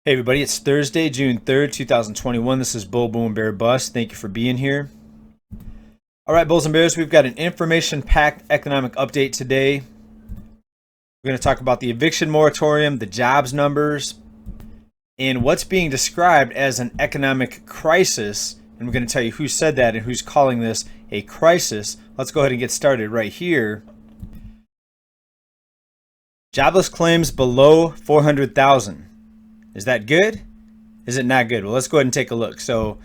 Hey everybody, it's Thursday, June 3rd, 2021. This is Bull Boom Bear Bust. Thank you for being here. All right, Bulls and Bears, we've got an information-packed economic update today. We're going to talk about the eviction moratorium, the jobs numbers, and what's being described as an economic crisis. And we're going to tell you who said that and who's calling this a crisis. Let's go ahead and get started right here. Jobless claims below 400,000. Is that good? Is it not good? Well, let's go ahead and take a look. So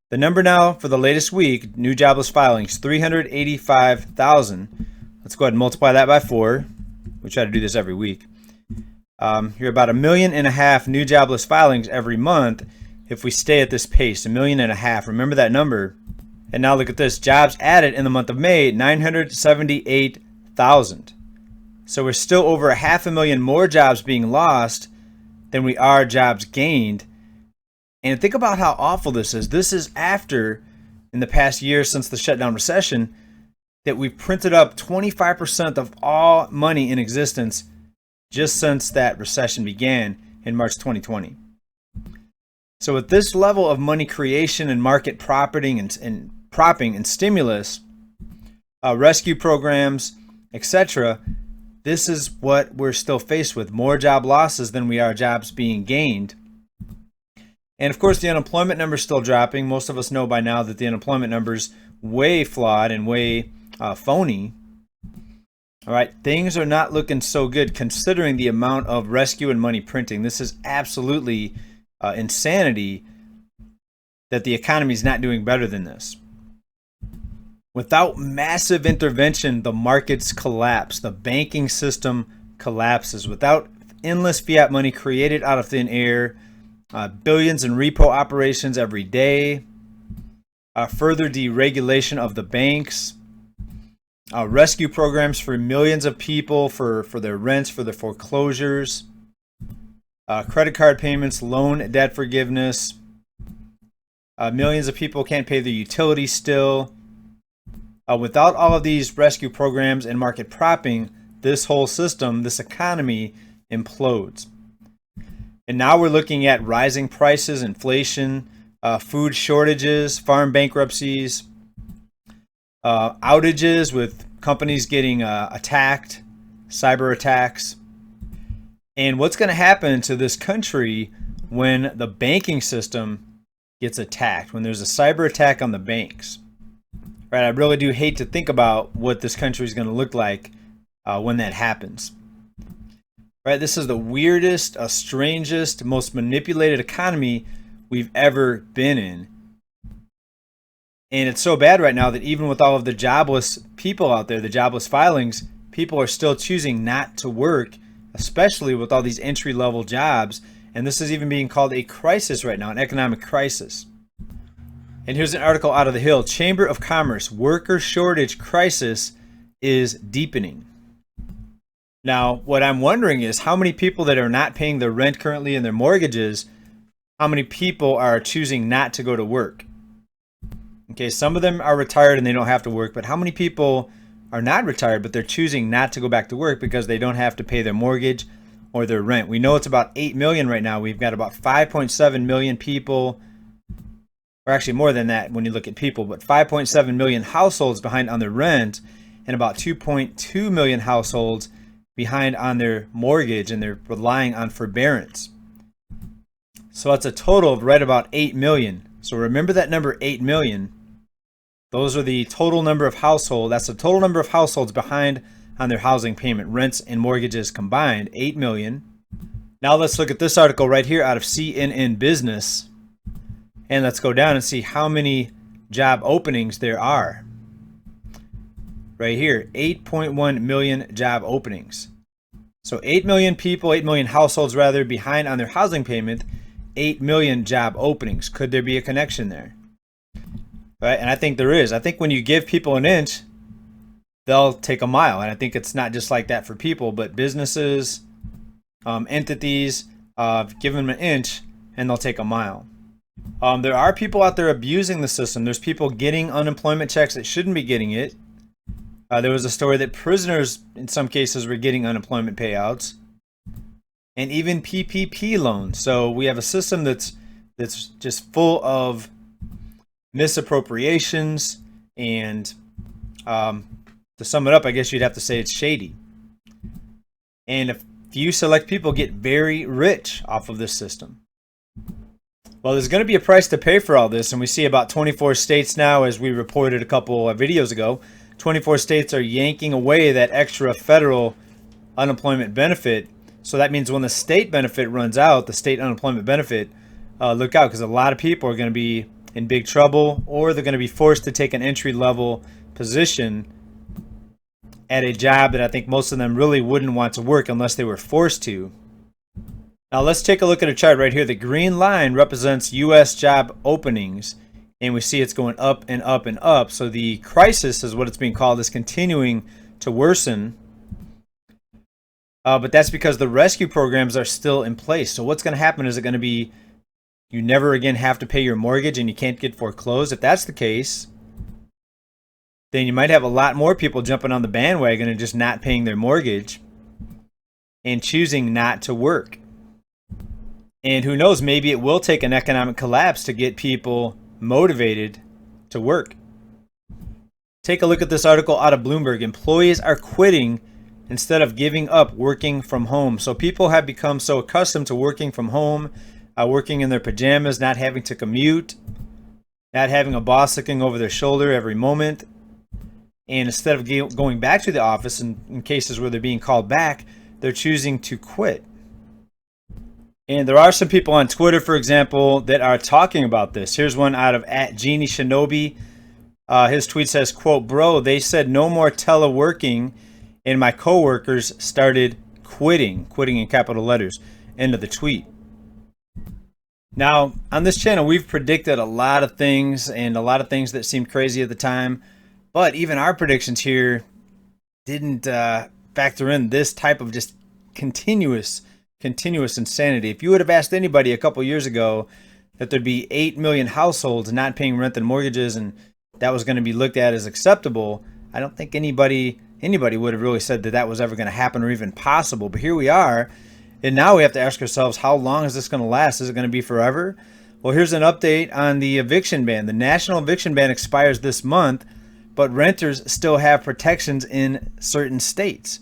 the number now for the latest week, new jobless filings, 385,000. Let's go ahead and multiply that by 4. We try to do this every week. You're about 1.5 million new jobless filings every month if we stay at this pace, 1.5 million. Remember that number. And now look at this. Jobs added in the month of May, 978,000. So we're still over 500,000 more jobs being lost than we are jobs gained. And think about how awful this is. This is after, in the past year since the shutdown recession, that we've printed up 25% of all money in existence just since that recession began in March 2020. So with this level of money creation and market propping and stimulus, rescue programs, etc., this is what we're still faced with, more job losses than we are jobs being gained. And of course, the unemployment number is still dropping. Most of us know by now that the unemployment number is way flawed and way phony. All right, things are not looking so good considering the amount of rescue and money printing. This is absolutely insanity that the economy is not doing better than this. Without massive intervention, the markets collapse. The banking system collapses. Without endless fiat money created out of thin air, billions in repo operations every day, further deregulation of the banks, rescue programs for millions of people for their rents, for their foreclosures, credit card payments, loan debt forgiveness. Millions of people can't pay their utilities still. Without all of these rescue programs and market propping, this whole system, this economy implodes. And now we're looking at rising prices, inflation, food shortages, farm bankruptcies, outages with companies getting attacked, cyber attacks. And what's going to happen to this country when the banking system gets attacked, when there's a cyber attack on the banks? Right, I really do hate to think about what this country is going to look like when that happens. Right, this is the weirdest, strangest, most manipulated economy we've ever been in. And it's so bad right now that even with all of the jobless people out there, the jobless filings, people are still choosing not to work, especially with all these entry-level jobs. And this is even being called a crisis right now, an economic crisis. And here's an article out of the Hill. Chamber of Commerce, worker shortage crisis is deepening. Now, what I'm wondering is how many people that are not paying their rent currently and their mortgages, how many people are choosing not to go to work? Okay, some of them are retired and they don't have to work, but how many people are not retired, but they're choosing not to go back to work because they don't have to pay their mortgage or their rent? We know it's about 8 million right now. We've got about 5.7 million people, or actually more than that when you look at people, but 5.7 million households behind on their rent and about 2.2 million households behind on their mortgage, and they're relying on forbearance. So that's a total of right about 8 million. So remember that number, 8 million. Those are the total number of households. That's the total number of households behind on their housing payment, rents and mortgages combined, 8 million. Now let's look at this article right here out of CNN Business. And let's go down and see how many job openings there are. Right here, 8.1 million job openings. So 8 million people, 8 million households rather, behind on their housing payment, 8 million job openings. Could there be a connection there? Right, and I think there is. I think when you give people an inch, they'll take a mile. And I think it's not just like that for people, but businesses, entities, give them an inch and they'll take a mile. There are people out there abusing the system. There's people getting unemployment checks that shouldn't be getting it. There was a story that prisoners, in some cases, were getting unemployment payouts. and even PPP loans. So we have a system that's just full of misappropriations, and to sum it up, I guess you'd have to say it's shady. And a few select people get very rich off of this system. Well, there's going to be a price to pay for all this, and we see about 24 states now, as we reported a couple of videos ago. 24 states are yanking away that extra federal unemployment benefit. So that means when the state benefit runs out, the state unemployment benefit, look out, because a lot of people are going to be in big trouble, or they're going to be forced to take an entry-level position at a job that I think most of them really wouldn't want to work unless they were forced to. Now let's take a look at a chart right here. The green line represents U.S. job openings, and we see it's going up and up and up. So the crisis, is what it's being called, is continuing to worsen. But that's because the rescue programs are still in place. So what's going to happen? Is it going to be you never again have to pay your mortgage and you can't get foreclosed? If that's the case, then you might have a lot more people jumping on the bandwagon and just not paying their mortgage and choosing not to work. And who knows, maybe it will take an economic collapse to get people motivated to work. Take a look at this article out of Bloomberg. Employees are quitting instead of giving up working from home. So people have become so accustomed to working from home, working in their pajamas, not having to commute, not having a boss looking over their shoulder every moment. And instead of going back to the office in cases where they're being called back, they're choosing to quit. And there are some people on Twitter, for example, that are talking about this. Here's one out of @GenieShinobi. His tweet says, quote, "Bro, they said no more teleworking, and my coworkers started quitting in capital letters." End of the tweet. Now, on this channel, we've predicted a lot of things, and a lot of things that seemed crazy at the time. But even our predictions here didn't factor in this type of just continuous insanity. If you would have asked anybody a couple years ago that there'd be 8 million households not paying rent and mortgages, and that was going to be looked at as acceptable, I don't think anybody would have really said that that was ever going to happen or even possible. But here we are, and now we have to ask ourselves, how long is this going to last? Is it going to be forever? Well, here's an update on the eviction ban. The national eviction ban expires this month, but renters still have protections in certain states,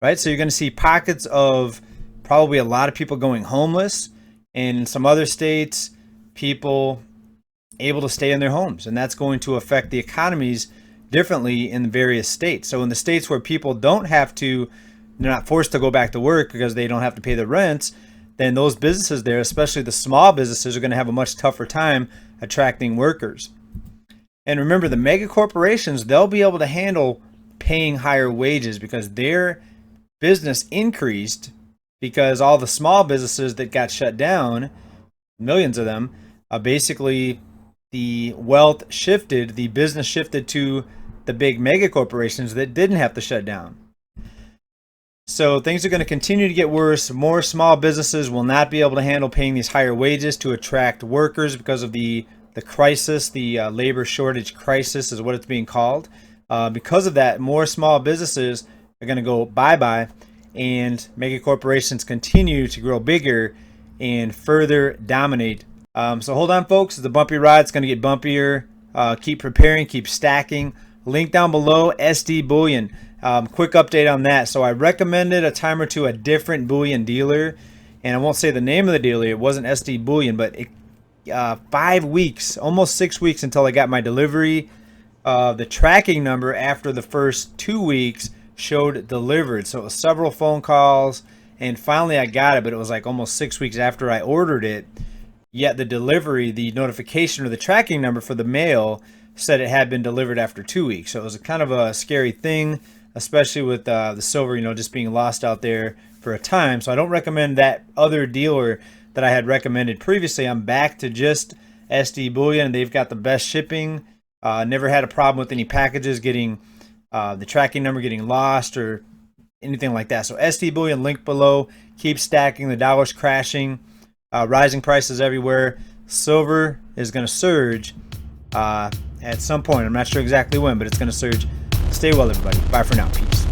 right? So you're going to see pockets of probably a lot of people going homeless, and in some other states, people able to stay in their homes. And that's going to affect the economies differently in the various states. So in the states where people don't have to, they're not forced to go back to work because they don't have to pay their rents, then those businesses there, especially the small businesses, are going to have a much tougher time attracting workers. And remember, the mega corporations, they'll be able to handle paying higher wages because their business increased, because all the small businesses that got shut down, millions of them, basically the wealth shifted, the business shifted to the big mega corporations that didn't have to shut down. So things are going to continue to get worse. More small businesses will not be able to handle paying these higher wages to attract workers because of the crisis, the labor shortage crisis is what it's being called. Because of that, more small businesses are going to go bye-bye, and mega corporations continue to grow bigger and further dominate. So hold on, folks. The bumpy ride. It's going to get bumpier. Keep preparing. Keep stacking. Link down below, SD Bullion. Quick update on that. So I recommended a time or two a different bullion dealer, and I won't say the name of the dealer. It wasn't SD Bullion, but 5 weeks, almost 6 weeks until I got my delivery. The tracking number after the first 2 weeks showed delivered. So it was several phone calls, and finally I got it, but it was like almost 6 weeks after I ordered it. Yet the delivery, the notification or the tracking number for the mail said it had been delivered after 2 weeks. So it was kind of a scary thing, especially with the silver, just being lost out there for a time. So I don't recommend that other dealer that I had recommended previously. I'm back to just SD Bullion. They've got the best shipping. Never had a problem with any packages getting the tracking number getting lost or anything like that. So SD Bullion, link below. Keep stacking. The dollar's crashing. Rising prices everywhere. Silver is going to surge at some point. I'm not sure exactly when, but it's going to surge. Stay well, everybody. Bye for now. Peace.